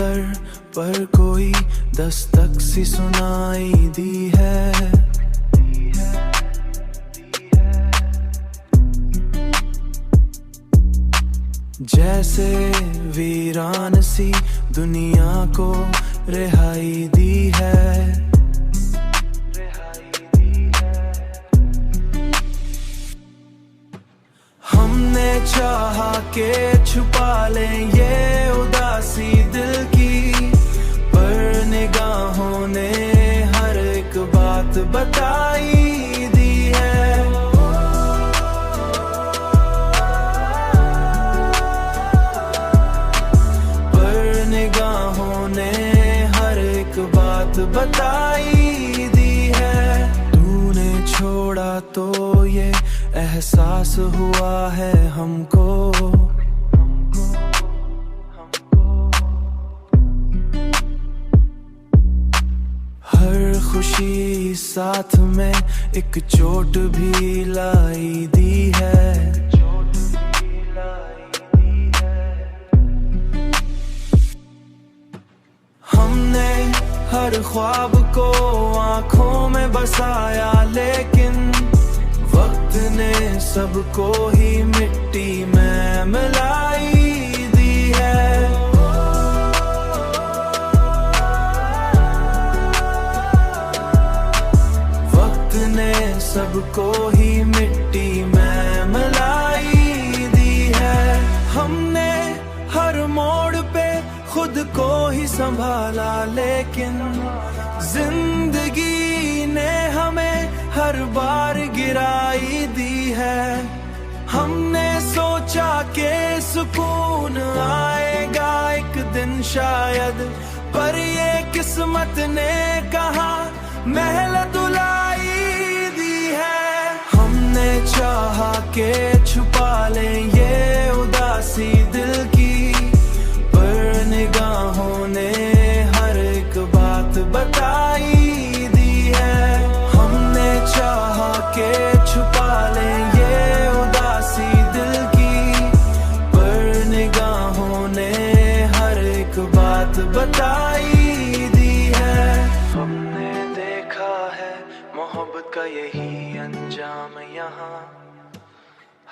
दर पर कोई दस्तक सी सुनाई दी है। जैसे वीरान सी दुनिया को रिहाई दी है। हमने चाहा के छुपा लें ये उदासी दिल की, पर निगाहों ने हर एक बात बताई दी है। पर निगाहों ने हर एक बात बताई दी है। तूने छोड़ा तो ये एहसास हुआ है हमको, हर खुशी साथ में एक चोट भी लाई दी है। हमने हर ख्वाब को आंखों में बसाया, लेकिन वक्त ने सबको ही मिट्टी में मिलाई दी है। वक्त ने सबको ही मिट्टी में मिलाई दी है। हमने हर मोड़ पे खुद को ही संभाला, लेकिन जिंदगी ने हमें हर बार गिराई दी है। हमने सोचा कि सुकून आएगा एक दिन शायद, पर ये किस्मत ने कहा महल दुलाई दी है। हमने चाहा कि छुपा लें ये उदासी दिल की, पर निगाहों ने हर एक बात बताई दी है। हमने चाहा कि छुपा लें ये उदासी दिल की, पर निगाहों ने हर एक बात बताई दी है। हमने देखा है मोहब्बत का यही अंजाम यहाँ,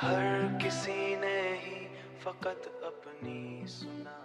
हर किसी ने ही फकत अपनी सुना।